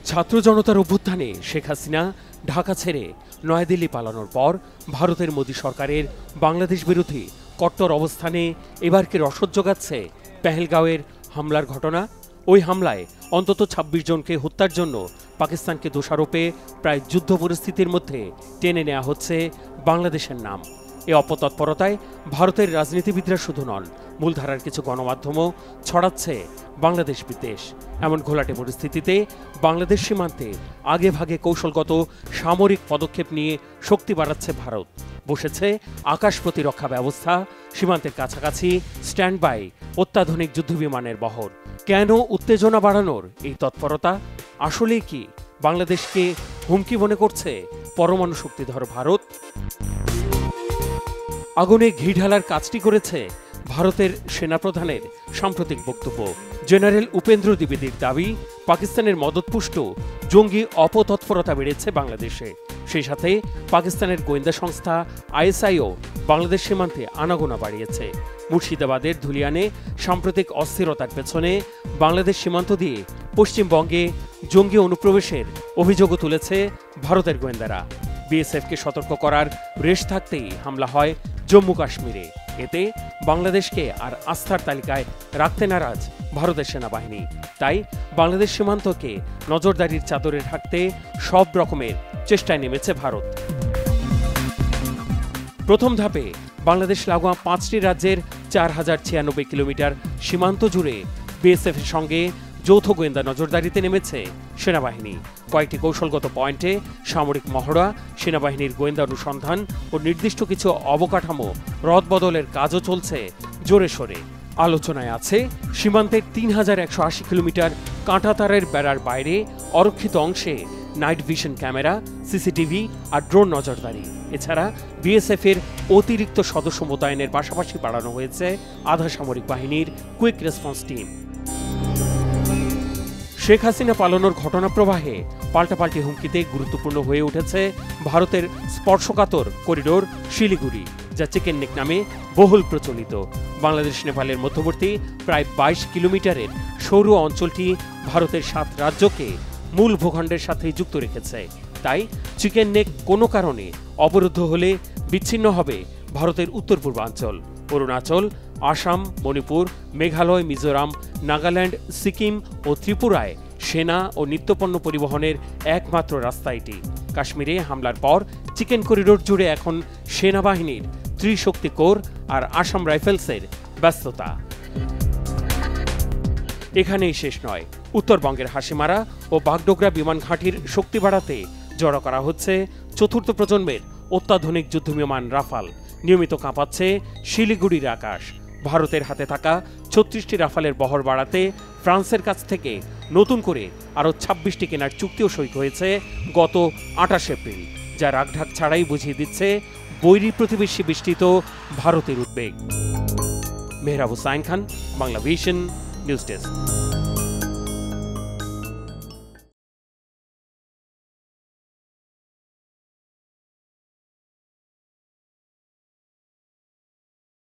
ছাত্র জনতার অভ্যুত্থানে শেখ হাসিনা ঢাকা ছেড়ে নয়াদিল্লি পালানোর পর ভারতের মোদী সরকারের বাংলাদেশ বিরোধী কট্টর অবস্থানে এবার কি রসদ জোগাচ্ছে পেহেলগাঁওয়ের হামলার ঘটনা। ওই হামলায় অন্তত ২৬ জনকে হত্যার জন্য পাকিস্তানকে দোষারোপে প্রায় যুদ্ধ পরিস্থিতির মধ্যে টেনে নেওয়া হচ্ছে বাংলাদেশের নাম। এ অপতৎপরতায় ভারতের রাজনীতিবিদরা শুধু নন, মূলধারার কিছু গণমাধ্যমও ছড়াচ্ছে বাংলাদেশ বিদ্বেষ। এমন ঘোলাটে পরিস্থিতিতে বাংলাদেশ সীমান্তে আগে ভাগে কৌশলগত সামরিক পদক্ষেপ নিয়ে শক্তি বাড়াচ্ছে ভারত। বসেছে আকাশ প্রতিরক্ষা ব্যবস্থা, সীমান্তের কাছাকাছি স্ট্যান্ড বাই অত্যাধুনিক যুদ্ধবিমানের বহর। কেন উত্তেজনা বাড়ানোর এই তৎপরতা? আসলেই কি বাংলাদেশকে হুমকি মনে করছে পরমাণু শক্তিধর ভারত? আগুনে ঘি ঢালার কাজটি করেছে ভারতের সেনাপ্রধানের সাম্প্রতিক বক্তব্য। জেনারেল উপেন্দ্র দ্বিবেদীর দাবি, পাকিস্তানের মদতপুষ্ট জঙ্গি অপতৎপরতা বেড়েছে বাংলাদেশে। সেই সাথে পাকিস্তানের গোয়েন্দা সংস্থা আইএসআইও বাংলাদেশ সীমান্তে আনাগোনা বাড়িয়েছে। মুর্শিদাবাদের ধুলিয়ানে সাম্প্রতিক অস্থিরতার পেছনে বাংলাদেশ সীমান্ত দিয়ে পশ্চিমবঙ্গে জঙ্গি অনুপ্রবেশের অভিযোগও তুলেছে ভারতের গোয়েন্দারা। বিএসএফকে সতর্ক করার রেশ থাকতেই হামলা হয় জম্মু কাশ্মীরে। এতে বাংলাদেশকে আর আস্থার তালিকায় রাখতে নারাজ ভারতের সেনাবাহিনী। তাই বাংলাদেশ সীমান্তকে নজরদারির চাদরে ঢাকতে সব রকমের চেষ্টায় নেমেছে ভারত। প্রথম ধাপে বাংলাদেশ লাগোয়া ৫টি রাজ্যের ৪,০৯৬ কিলোমিটার সীমান্ত জুড়ে বিএসএফের সঙ্গে যৌথ গোয়েন্দা নজরদারিতে নেমেছে সেনাবাহিনী। কয়েকটি কৌশলগত পয়েন্টে সামরিক মহড়া, সেনাবাহিনীর গোয়েন্দা অনুসন্ধান ও নির্দিষ্ট কিছু অবকাঠামো রদবদলের কাজও চলছে জোরে সোরে। আলোচনায় আছে সীমান্তের ৩,১৮০ কিলোমিটার কাঁটাতারের বেড়ার বাইরে অরক্ষিত অংশে নাইট ভিশন ক্যামেরা, সিসিটিভি আর ড্রোন নজরদারি। এছাড়া বিএসএফের অতিরিক্ত সদস্য মোতায়েনের পাশাপাশি বাড়ানো হয়েছে আধা সামরিক বাহিনীর quick response team. Sheikh Hasina পালানোর ঘটনা প্রবাহে পাল্টাপাল্টি হুমকিতে গুরুত্বপূর্ণ হয়ে উঠেছে ভারতের স্পর্শকাতর করিডোর শিলিগুড়ি, যা চিকেন নেক নামে বহুল প্রচলিত। বাংলাদেশ নেপালের মধ্যবর্তী প্রায় ২২ কিলোমিটারের সরু অঞ্চলটি ভারতের ৭ রাজ্যকে মূল ভূখণ্ডের সাথে যুক্ত রেখেছে। তাই চিকেন নেক কোনো কারণে অবরুদ্ধ হলে বিচ্ছিন্ন হবে ভারতের উত্তর পূর্বাঞ্চল। অরুণাচল, আসাম, মণিপুর, মেঘালয়, মিজোরাম, নাগাল্যান্ড, সিকিম ও ত্রিপুরায় সেনা ও নিত্যপণ্য পরিবহনের একমাত্র রাস্তা এটি। কাশ্মীরে হামলার পর চিকেন করিডোর জুড়ে এখন সেনাবাহিনীর ত্রিশক্তি কোর আর আসাম রাইফেলসের ব্যস্ততা। এখানেই শেষ নয়, উত্তরবঙ্গের হাসিমারা ও বাগডোগরা বিমান ঘাঁটির শক্তি বাড়াতে জড়ো করা হচ্ছে চতুর্থ প্রজন্মের অত্যাধুনিক যুদ্ধবিমান রাফাল। নিয়মিত কাঁপাচ্ছে শিলিগুড়ির আকাশ। ভারতের হাতে থাকা ৩৬টি রাফালের বহর বাড়াতে ফ্রান্সের কাছ থেকে নতুন করে আরও ২৬টি কেনার চুক্তিও সই হয়েছে গত ২৮ এপ্রিল, যা রাগঢাক ছাড়াই বুঝিয়ে দিচ্ছে বৈরী প্রতিবেশী বিস্তৃত ভারতের উদ্বেগ। Mehrab Hussain Khan, Bangla vision news desk.